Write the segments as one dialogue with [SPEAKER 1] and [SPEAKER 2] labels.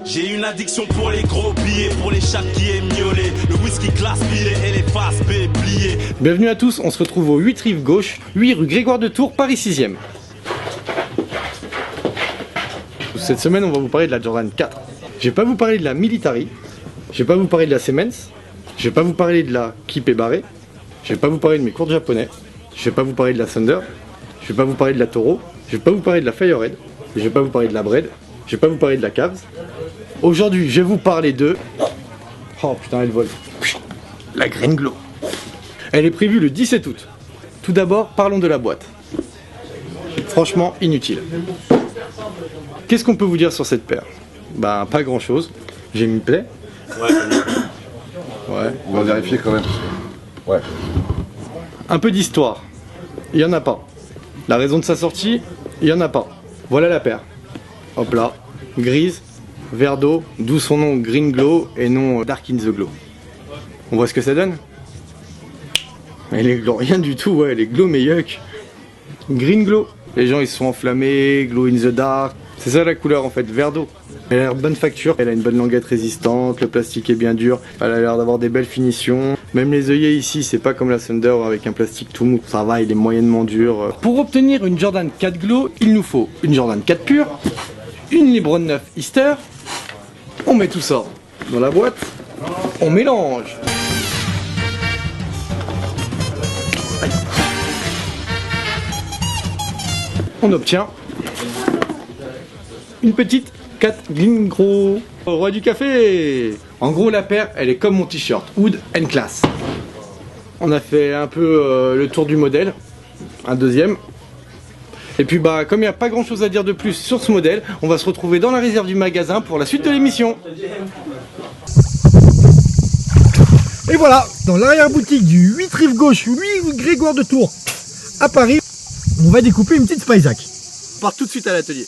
[SPEAKER 1] J'ai une addiction pour les gros billets, pour les chats qui aiment miauler, le whisky classe billet et les faces bébliées.
[SPEAKER 2] Bienvenue à tous, on se retrouve au 8 rive gauche, 8 rue Grégoire de Tours, Paris 6e. Cette semaine, on va vous parler de la Jordan 4. Je vais pas vous parler de la Military, je vais pas vous parler de la Siemens, je vais pas vous parler de la Kipé Barré, je vais pas vous parler de mes courts japonais, je vais pas vous parler de la Thunder, je vais pas vous parler de la Toro, je vais pas vous parler de la Firehead, je vais pas vous parler de la Bred, je vais pas vous parler de la Cavs. Aujourd'hui, je vais vous parler de... Oh putain, elle vole. La Green Glow. Elle est prévue le 17 août. Tout d'abord, parlons de la boîte. Franchement, inutile. Qu'est-ce qu'on peut vous dire sur cette paire? Bah, pas grand chose. J'ai mis plaie. Ouais.
[SPEAKER 3] On va vérifier quand même. Ouais.
[SPEAKER 2] Un peu d'histoire. Il y en a pas. La raison de sa sortie, il y en a pas. Voilà la paire. Hop là. Grise, vert d'eau, d'où son nom Green Glow et non Dark in the Glow. On voit ce que ça donne? Elle est glow, rien du tout, ouais, elle est glow mais yuck. Green Glow. Les gens ils se sont enflammés, glow in the dark. C'est ça la couleur en fait, vert d'eau. Elle a l'air bonne facture, elle a une bonne languette résistante, le plastique est bien dur, elle a l'air d'avoir des belles finitions. Même les œillets ici, c'est pas comme la Thunder avec un plastique tout mou, ça va, il est moyennement dur. Pour obtenir une Jordan 4 Glow, il nous faut une Jordan 4 pure, une LeBron 9 Easter. On met tout ça dans la boîte, on mélange. On obtient une petite 4 Green Glow. Au roi du café. En gros, la paire, elle est comme mon t-shirt, Wood and Class. On a fait un peu le tour du modèle, un deuxième. Et puis bah, comme il n'y a pas grand chose à dire de plus sur ce modèle, on va se retrouver dans la réserve du magasin pour la suite de l'émission.
[SPEAKER 4] Et voilà, dans l'arrière-boutique du 8 rive gauche, 8 Grégoire de Tours, à Paris, on va découper une petite Spyzac.
[SPEAKER 2] On part tout de suite à l'atelier.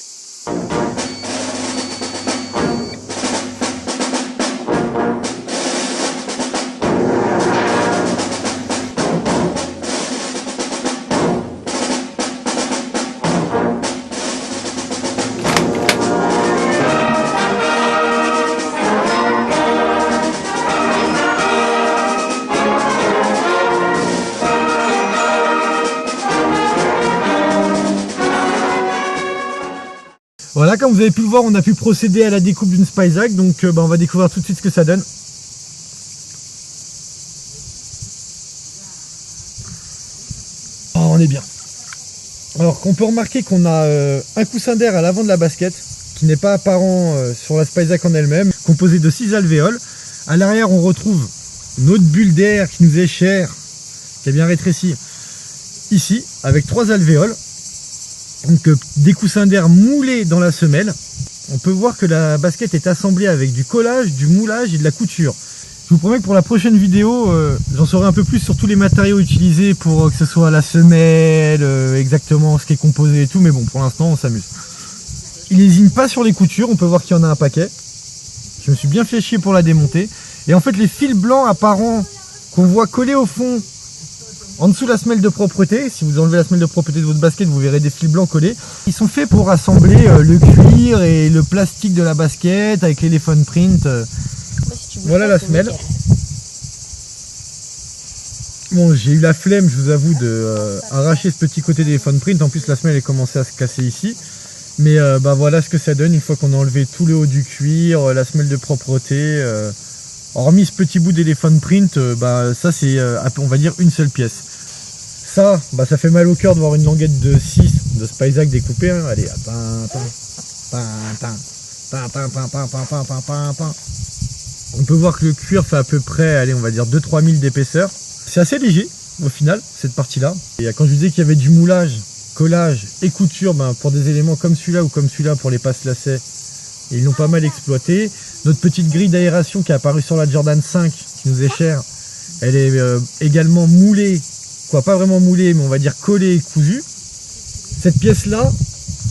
[SPEAKER 4] Voilà, comme vous avez pu le voir, on a pu procéder à la découpe d'une Spyzac, donc on va découvrir tout de suite ce que ça donne. Oh, on est bien. Alors qu'on peut remarquer qu'on a un coussin d'air à l'avant de la basket, qui n'est pas apparent sur la Spyzac en elle-même, composé de 6 alvéoles. À l'arrière, on retrouve notre bulle d'air qui nous est chère, qui est bien rétrécie, ici, avec 3 alvéoles. Donc des coussins d'air moulés dans la semelle. On peut voir que la basket est assemblée avec du collage, du moulage et de la couture. Je vous promets que pour la prochaine vidéo, j'en saurai un peu plus sur tous les matériaux utilisés pour que ce soit la semelle, exactement ce qui est composé et tout. Mais bon, pour l'instant, on s'amuse. Il n'hésite pas sur les coutures, on peut voir qu'il y en a un paquet. Je me suis bien fait chier pour la démonter. Et en fait, les fils blancs apparents qu'on voit collés au fond, en dessous de la semelle de propreté, si vous enlevez la semelle de propreté de votre basket, vous verrez des fils blancs collés. Ils sont faits pour assembler le cuir et le plastique de la basket avec l'éléphant print. Voilà la semelle. Bon, j'ai eu la flemme, je vous avoue, de arracher ce petit côté d'éléphant print. En plus, la semelle est commencée à se casser ici. Mais bah voilà ce que ça donne une fois qu'on a enlevé tout le haut du cuir, la semelle de propreté. Hormis ce petit bout d'éléphant print, bah ça c'est on va dire une seule pièce. Ça, bah ça fait mal au cœur de voir une languette de 6 de Spyzac découpée. Hein. Allez, on peut voir que le cuir fait à peu près, allez, on va dire 2-3 000 d'épaisseur. C'est assez léger au final, cette partie-là. Et quand je vous disais qu'il y avait du moulage, collage et couture, bah, pour des éléments comme celui-là ou comme celui-là pour les passes lacets, ils l'ont pas mal exploité. Notre petite grille d'aération qui est apparue sur la Jordan 5, qui nous est chère, elle est également moulée, quoi, pas vraiment moulée, mais on va dire collée et cousue. Cette pièce-là,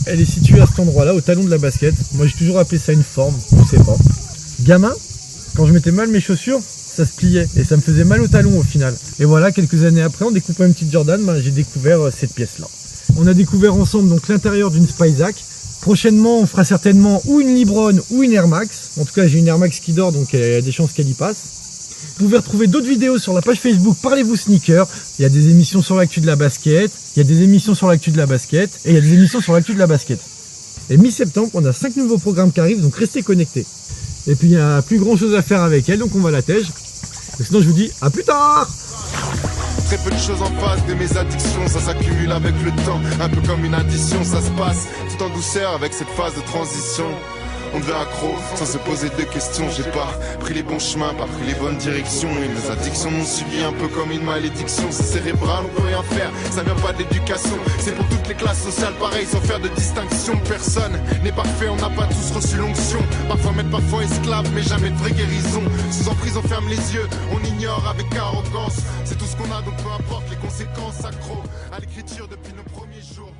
[SPEAKER 4] elle est située à cet endroit-là, au talon de la basket. Moi, j'ai toujours appelé ça une forme, je sais pas. Gamin, quand je mettais mal mes chaussures, ça se pliait et ça me faisait mal au talon au final. Et voilà, quelques années après, en découpant une petite Jordan, j'ai découvert cette pièce-là. On a découvert ensemble donc l'intérieur d'une Spyzac, Prochainement, on fera certainement ou une Libron ou une Air Max. En tout cas, j'ai une Air Max qui dort, donc il y a des chances qu'elle y passe. Vous pouvez retrouver d'autres vidéos sur la page Facebook Parlez-vous Sneaker. Il y a des émissions sur l'actu de la basket, il y a des émissions sur l'actu de la basket, et il y a des émissions sur l'actu de la basket. Et mi-septembre, on a 5 nouveaux programmes qui arrivent, donc restez connectés. Et puis il n'y a plus grand chose à faire avec elle, donc on va la tège. Et sinon je vous dis à plus tard.
[SPEAKER 5] Très peu de choses en face de mes addictions, ça s'accumule avec le temps, un peu comme une addition, ça se passe tout en douceur avec cette phase de transition. On devient accro sans se poser de questions. J'ai pas pris les bons chemins, pas pris les bonnes directions. Et mes addictions m'ont suivi un peu comme une malédiction. C'est cérébral, on peut rien faire, ça vient pas d'éducation. C'est pour toutes les classes sociales pareil, sans faire de distinction. Personne n'est parfait, on n'a pas tous reçu l'onction. Parfois maître, parfois esclave, mais jamais de vraie guérison. Sous emprise on ferme les yeux, on ignore avec arrogance. C'est tout ce qu'on a, donc peu importe les conséquences. Accro à l'écriture depuis nos premiers jours.